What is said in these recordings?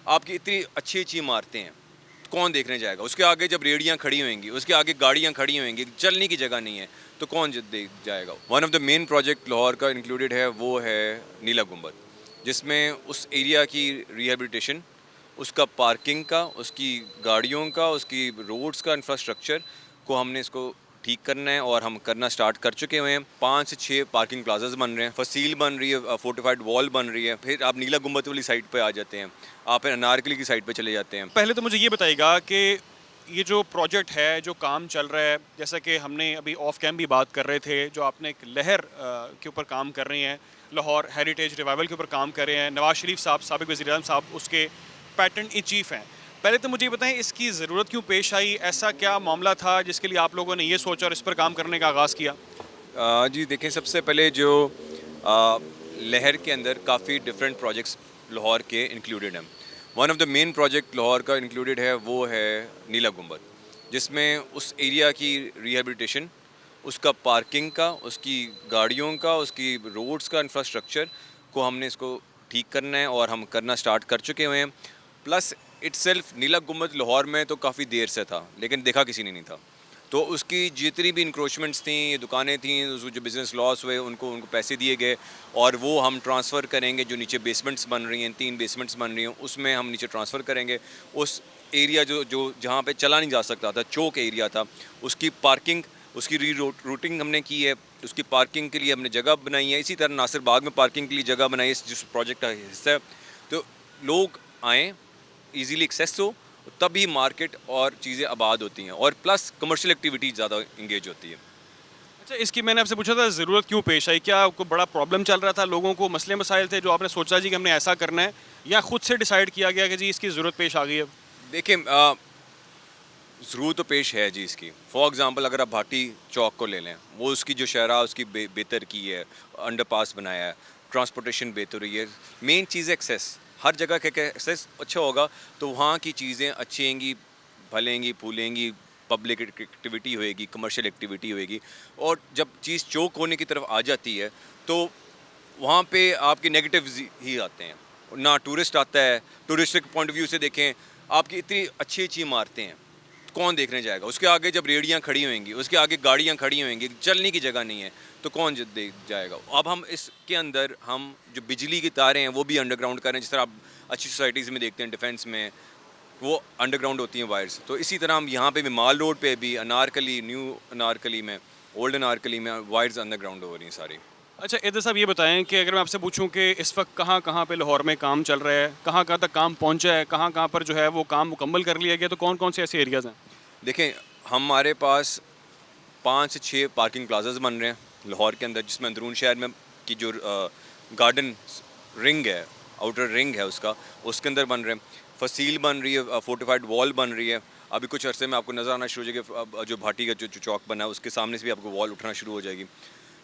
आपकी इतनी अच्छी अच्छी इमारतें हैं, कौन देखने जाएगा? उसके आगे जब रेहड़ियाँ खड़ी होंगी, उसके आगे गाड़ियाँ खड़ी होंगी, चलने की जगह नहीं है, तो कौन देख जाएगा? One of the main project Lahore का इंक्लूडेड है, वो है नीला गुंबद, जिसमें उस एरिया की रिहेबिलिटेशन, उसका पार्किंग का, उसकी गाड़ियों का, उसकी रोड्स का इंफ्रास्ट्रक्चर को हमने इसको ठीक करना है और हम करना स्टार्ट कर चुके हुए हैं। 5 से 6 पार्किंग प्लाजाज बन रहे हैं, फसील बन रही है, फोर्टिफाइड वॉल बन रही है। फिर आप नीला गुंबद वाली साइड पे आ जाते हैं, आप फिर अनारकली की साइड पे चले जाते हैं। पहले तो मुझे ये बताइएगा कि ये जो प्रोजेक्ट है, जो काम चल रहा है, जैसा कि हमने अभी ऑफ कैम भी बात कर रहे थे, जो आपने एक लहर के ऊपर काम कर रही हैं, लाहौर हेरिटेज रिवाइवल के ऊपर काम कर रहे हैं, नवाज शरीफ साहब, साबिक वज़ीर-ए-आज़म साहब उसके पैटर्न इन चीफ हैं। पहले तो मुझे ये बताएं, इसकी ज़रूरत क्यों पेश आई? ऐसा क्या मामला था जिसके लिए आप लोगों ने ये सोचा और इस पर काम करने का आगाज़ किया? जी देखें, सबसे पहले जो आ, लहर के अंदर काफ़ी डिफरेंट प्रोजेक्ट्स लाहौर के इंक्लूडेड हैं। One of the main project Lahore का इंक्लूडेड है, वो है नीला गुंबद, जिसमें उस एरिया की रिहेबिलिटेशन, उसका पार्किंग का, उसकी गाड़ियों का, उसकी रोड्स का इंफ्रास्ट्रक्चर को हमने इसको ठीक करना है और हम करना स्टार्ट कर चुके हुए हैं। प्लस इटसेल्फ नीला गुंबद लाहौर में तो काफ़ी देर से था, लेकिन देखा किसी ने नहीं था। तो उसकी जितनी भी इंक्रोचमेंट्स थी, ये दुकानें थी, उसको जो बिज़नेस लॉस हुए, उनको उनको पैसे दिए गए और वो हम ट्रांसफ़र करेंगे। जो नीचे बेसमेंट्स बन रही हैं, 3 बेसमेंट्स बन रही हैं, उसमें हम नीचे ट्रांसफ़र करेंगे। उस एरिया जो जो जहाँ पे चला नहीं जा सकता था, चौक एरिया था, उसकी पार्किंग, उसकी रूटिंग हमने की है। उसकी पार्किंग के लिए हमने जगह बनाई है। इसी तरह नासिर बाग में पार्किंग के लिए जगह बनाई है, जिस प्रोजेक्ट का हिस्सा है। तो लोग आएँ, ईज़िली एक्सेस हो, तभी मार्केट और चीज़ें आबाद होती हैं और प्लस कमर्शियल एक्टिविटी ज़्यादा इंगेज होती है। अच्छा, इसकी मैंने आपसे पूछा था ज़रूरत क्यों पेश आई? क्या कोई बड़ा प्रॉब्लम चल रहा था, लोगों को मसले मसाइल थे जो आपने सोचा जी कि हमने ऐसा करना है, या खुद से डिसाइड किया गया कि जी इसकी ज़रूरत पेश आ गई है? देखिए, ज़रूरत तो पेश है जी इसकी। फॉर एग्ज़ाम्पल अगर आप भाटी चौक को ले लें, वो उसकी जो शहरा उसकी बेहतर की है, अंडरपास बनाया है, ट्रांसपोर्टेशन बेहतर हुई है। मेन चीज़ है एक्सेस। हर जगह का एक्सेस अच्छा होगा तो वहाँ की चीज़ें अच्छी होंगी, फलेंगी, फूलेंगी, पब्लिक एक्टिविटी होएगी, कमर्शियल एक्टिविटी होएगी। और जब चीज़ चौक होने की तरफ आ जाती है तो वहाँ पे आपके नेगेटिव्स ही आते हैं, ना टूरिस्ट आता है। टूरिस्ट के पॉइंट ऑफ व्यू से देखें, आपकी इतनी अच्छी अच्छी इमारतें हैं, कौन देखने जाएगा? उसके आगे जब रेहड़ियाँ खड़ी होंगी, उसके आगे गाड़ियाँ खड़ी होंगी, चलने की जगह नहीं है, तो कौन देख जाएगा? अब हम इसके अंदर हम जो बिजली की तारें हैं वो भी अंडरग्राउंड कर रहे हैं। जिस तरह आप अच्छी सोसाइटीज़ में देखते हैं, डिफेंस में वो अंडरग्राउंड होती हैं वायर्स, तो इसी तरह हम यहाँ पे भी माल रोड पे भी, अनारकली, न्यू अनारकली में, ओल्ड अनारकली में वायर्स अंडरग्राउंड हो रही हैं सारी। अच्छा, इधर साहब ये बताएं कि अगर मैं आपसे पूछूं कि इस वक्त कहाँ कहाँ पे लाहौर में काम चल रहा है, कहाँ कहाँ तक काम पहुंचा है, कहाँ कहाँ पर जो है वो काम मुकम्मल कर लिया गया, तो कौन कौन से ऐसे एरियाज़ हैं? देखें, हमारे पास 5 से 6 पार्किंग प्लाजाज बन रहे हैं लाहौर के अंदर, जिसमें अंदरून शहर में की जो गार्डन रिंग है, आउटर रिंग है उसका, उसके अंदर बन रहे हैं। फसील बन रही है, फोर्टिफाइड वॉल बन रही है। अभी कुछ अरसे में आपको नज़र आना शुरू हो जाएगी। अब जो भाटी का जो चौक बना है उसके सामने से भी आपको वॉल उठना शुरू हो जाएगी।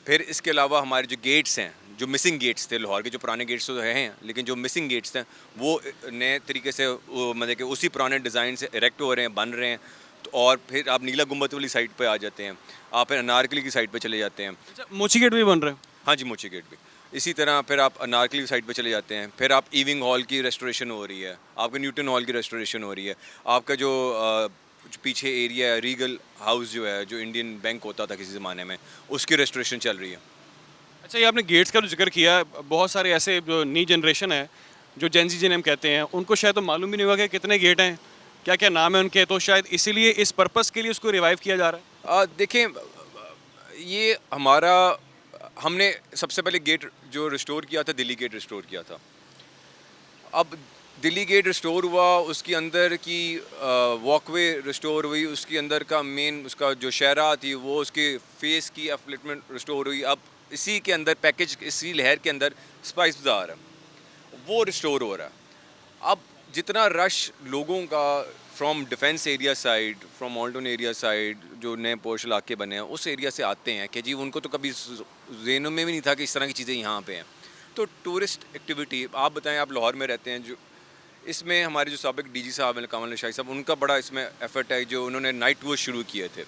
फिर इसके अलावा हमारे जो गेट्स हैं, जो मिसिंग गेट्स थे लाहौर के, जो पुराने गेट्स तो हैं, लेकिन जो मिसिंग गेट्स थे वो नए तरीके से मतलब कि उसी पुराने डिज़ाइन से इरेक्ट हो रहे हैं, बन रहे हैं। तो और फिर आप नीला गुंबद वाली साइड पे आ जाते हैं, आप फिर अनारकली की साइड पे चले जाते हैं। अच्छा, मोची गेट भी बन रहा है? हाँ जी, मोची गेट भी। इसी तरह फिर आप अनारकली की साइड पे चले जाते हैं, फिर आप इविंग हॉल की रेस्टोरेशन हो रही है, आपके न्यूटन हॉल की रेस्टोरेशन हो रही है। आपका जो जो पीछे एरिया है, रीगल हाउस जो है, जो इंडियन बैंक होता था किसी ज़माने में, उसकी रेस्टोरेशन चल रही है। अच्छा, ये आपने गेट्स का जो जिक्र किया, बहुत सारे ऐसे जो नई जनरेशन है, जो जेनजी जिन्हें हम कहते हैं, उनको शायद तो मालूम भी नहीं होगा कि कितने गेट हैं, क्या क्या नाम है उनके, तो शायद इसीलिए इस पर्पज़ के लिए उसको रिवाइव किया जा रहा है। देखें, ये हमारा, हमने सबसे पहले गेट जो रिस्टोर किया था, दिल्ली गेट रिस्टोर किया था। अब दिल्ली गेट रिस्टोर हुआ, उसके अंदर की वॉकवे रिस्टोर हुई, उसके अंदर का मेन उसका जो शहरा थी वो उसके फेस की अपलिटमेंट रिस्टोर हुई। अब इसी के अंदर पैकेज, इसी लहर के अंदर स्पाइस बाज़ार है, वो रिस्टोर हो रहा है। अब जितना रश लोगों का from defence area side, from मॉल्टन area side, जो नए पोश इलाके बने हैं उस एरिया से आते हैं कि जी उनको तो कभी ज़हनों में भी नहीं था कि इस तरह की चीज़ें यहाँ पे हैं। तो टूरिस्ट एक्टिविटी, आप बताएं, आप लाहौर में रहते हैं, जो इसमें हमारे जो साबिक डीजी साहब हैं, कमल शाही साहब, उनका बड़ा इसमें एफर्ट है, जो उन्होंने नाइट टूर शुरू किए थे।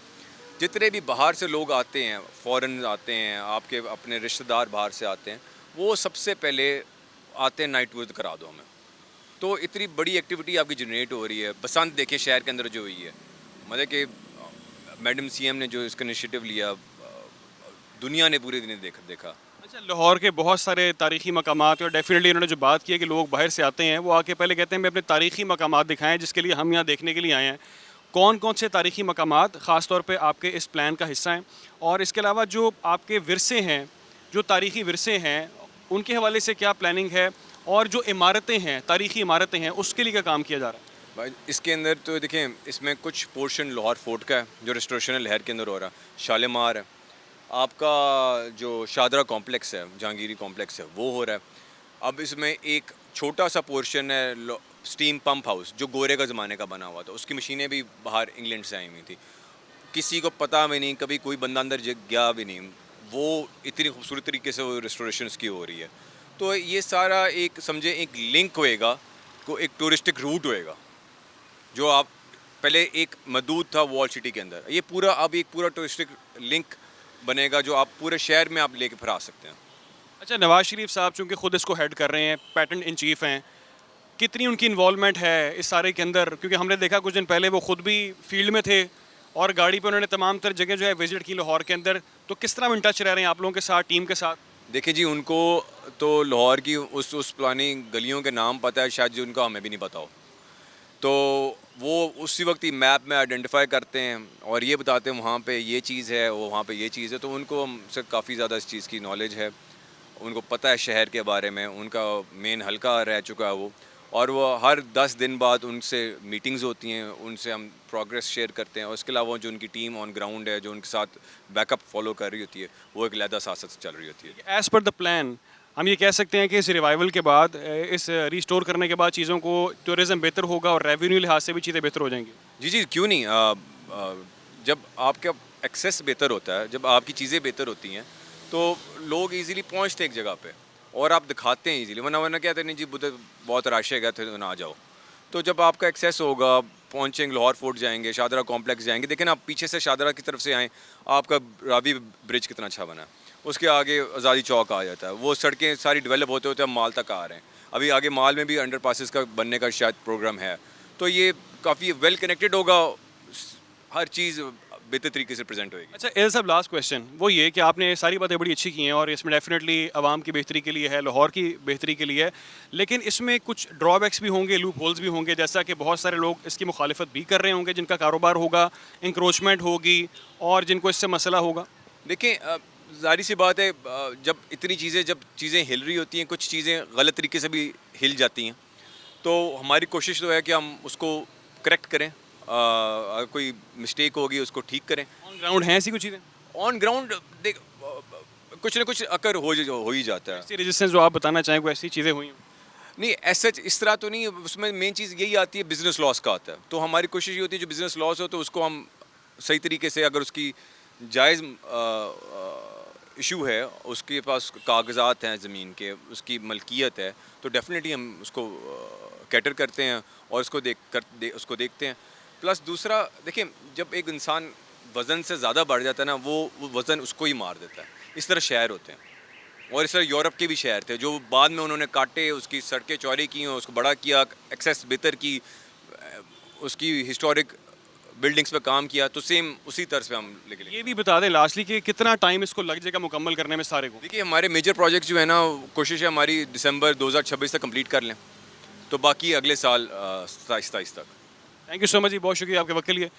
जितने भी बाहर से लोग आते हैं, फ़ॉरेन आते हैं, आपके अपने रिश्तेदार बाहर से आते हैं, वो सबसे पहले आते हैं नाइट टूर करा दो हमें। तो इतनी बड़ी एक्टिविटी आपकी जनरेट हो रही है। बसंत देखिए शहर के अंदर जो हुई है, मतलब कि मैडम सीएम ने जो इसका इनिशिएटिव लिया, दुनिया ने पूरे दिन देखा। अच्छा, लाहौर के बहुत सारे तारीखी मकामात और डेफिनेटली उन्होंने जो बात की है कि लोग बाहर से आते हैं वो आके पहले कहते हैं हमें अपने तारीखी मकामात दिखाएं जिसके लिए हम यहाँ देखने के लिए आए हैं। कौन कौन से तारीखी मकामात ख़ास तौर पे आपके इस प्लान का हिस्सा हैं, और इसके अलावा जो आपके विरसे हैं, जो तारीखी विरसे हैं, उनके हवाले से क्या प्लानिंग है, और जो इमारतें हैं, तारीखी इमारतें हैं, उसके लिए क्या काम किया जा रहा है? भाई इसके अंदर तो देखें, इसमें कुछ पोर्शन लाहौर फोर्ट का है जो रेस्टोरेशन लहर के अंदर हो रहा है, शालीमार है, आपका जो शादरा कॉम्प्लेक्स है, जहांगीरी कॉम्प्लेक्स है, वो हो रहा है। अब इसमें एक छोटा सा पोर्शन है स्टीम पंप हाउस जो गोरे का ज़माने का बना हुआ था, उसकी मशीनें भी बाहर इंग्लैंड से आई हुई थी, किसी को पता भी नहीं, कभी कोई बंदा अंदर गया भी नहीं, वो इतनी खूबसूरत तरीके से वो रेस्टोरेशन की हो रही है। तो ये सारा एक समझे एक लिंक होएगा, को एक टूरिस्टिक रूट होएगा, जो आप पहले एक मदूद था वॉल सिटी के अंदर, ये पूरा अब एक पूरा टूरिस्टिक लिंक बनेगा जो आप पूरे शहर में आप लेके फिर आ सकते हैं। अच्छा, नवाज़ शरीफ साहब चूँकि ख़ुद इसको हेड कर रहे हैं, पैटर्न इन चीफ हैं, कितनी उनकी इन्वॉल्वमेंट है इस सारे के अंदर? क्योंकि हमने देखा कुछ दिन पहले वो खुद भी फील्ड में थे और गाड़ी पे उन्होंने तमाम तर जगह जो है विजिट की लाहौर के अंदर। तो किस तरह इन टच रह रहे हैं आप लोगों के साथ, टीम के साथ? देखिए जी, उनको तो लाहौर की उस पुरानी गलियों के नाम पता है, शायद जो उनको हमें भी नहीं पता हो, तो वो उसी वक्त ही मैप में आइडेंटिफाई करते हैं और ये बताते हैं वहाँ पे ये चीज़ है, वो वहाँ पे ये चीज़ है, तो उनको हमसे काफ़ी ज़्यादा इस चीज़ की नॉलेज है, उनको पता है शहर के बारे में, उनका मेन हल्का रह चुका है वो, और वो हर 10 दिन बाद उनसे मीटिंग्स होती हैं, उनसे हम प्रोग्रेस शेयर करते हैं, और इसके अलावा जो उनकी टीम ऑन ग्राउंड है जो उनके साथ बैकअप फॉलो कर रही होती है, वो एक लहदा साथ चल रही होती है। एज़ पर द प्लान हम ये कह सकते हैं कि इस रिवाइवल के बाद, इस रिस्टोर करने के बाद चीज़ों को टूरिज़्म बेहतर होगा और रेवेन्यू लिहाज से भी चीज़ें बेहतर हो जाएंगी। जी जी, क्यों नहीं। जब आपका एक्सेस बेहतर होता है, जब आपकी चीज़ें बेहतर होती हैं, तो लोग इजीली पहुंचते हैं एक जगह पे और आप दिखाते हैं इजीली, वरना वरना कहते नहीं जी बुध बहुत रश है, थे तो ना आ जाओ। तो जब आपका एक्सेस होगा, पहुंचेंगे, लाहौर फोर्ट जाएंगे, शादरा कॉम्प्लेक्स जाएंगे, देखें ना आप पीछे से शादरा की तरफ से आएँ, आपका रावी ब्रिज कितना अच्छा बना है, उसके आगे आज़ादी चौक आ जाता है, वो सड़कें सारी डेवलप होते होते हम माल तक आ रहे हैं, अभी आगे माल में भी अंडर पासिस का बनने का शायद प्रोग्राम है, तो ये काफ़ी वेल कनेक्टेड होगा, हर चीज़ बेहतर तरीके से प्रेजेंट होएगी। अच्छा, एज सब लास्ट क्वेश्चन वो ये कि आपने सारी बातें बड़ी अच्छी की हैं और इसमें डेफिनेटली आवाम की बेहतरी के लिए है, लाहौर की बेहतरी के लिए है, लेकिन इसमें कुछ ड्रॉबैक्स भी होंगे, लूप होल्स भी होंगे, जैसा कि बहुत सारे लोग इसकी मुखालिफत भी कर रहे होंगे, जिनका कारोबार होगा, इंक्रोचमेंट होगी और जिनको इससे मसला होगा। देखिए, ज़ाहिर सी बात है, जब चीज़ें हिल रही होती हैं, कुछ चीज़ें गलत तरीके से भी हिल जाती हैं, तो हमारी कोशिश तो है कि हम उसको करेक्ट करें, अगर कोई मिस्टेक होगी उसको ठीक करें। ऑन ग्राउंड हैं ऐसी कुछ चीज़ें? ऑन ग्राउंड देख कुछ ना कुछ अकर हो ही जाता है। ऐसी रेजिस्टेंस जो आप बताना चाहें, कोई ऐसी चीज़ें हुई हों? नहीं, ऐसा इस तरह तो नहीं, उसमें मेन चीज़ यही आती है, बिज़नेस लॉस का आता है, तो हमारी कोशिश ये होती है जो बिज़नेस लॉस हो तो उसको हम सही तरीके से, अगर उसकी जायज़ इशू है, उसके पास कागजात हैं ज़मीन के, उसकी मलकियत है, तो डेफिनेटली हम उसको कैटर करते हैं और उसको देखते हैं। प्लस दूसरा देखिए, जब एक इंसान वज़न से ज़्यादा बढ़ जाता है ना, वो वज़न उसको ही मार देता है। इस तरह शहर होते हैं, और इस तरह यूरोप के भी शहर थे जो बाद में उन्होंने काटे, उसकी सड़कें चौड़ी की, उसको बड़ा किया, एक्सेस बेहतर की, उसकी हिस्टोरिक बिल्डिंग्स पे काम किया, तो सेम उसी तरह पे हम लेके ये भी बता दें लास्टली कि कितना टाइम इसको लग जाएगा मुकम्मल करने में सारे को? देखिए, हमारे मेजर प्रोजेक्ट जो है ना, कोशिश है हमारी दिसंबर 2026 तक कंप्लीट कर लें, तो बाकी अगले साल 27 तक। थैंक यू सो मच जी, बहुत शुक्रिया आपके वक्त के लिए।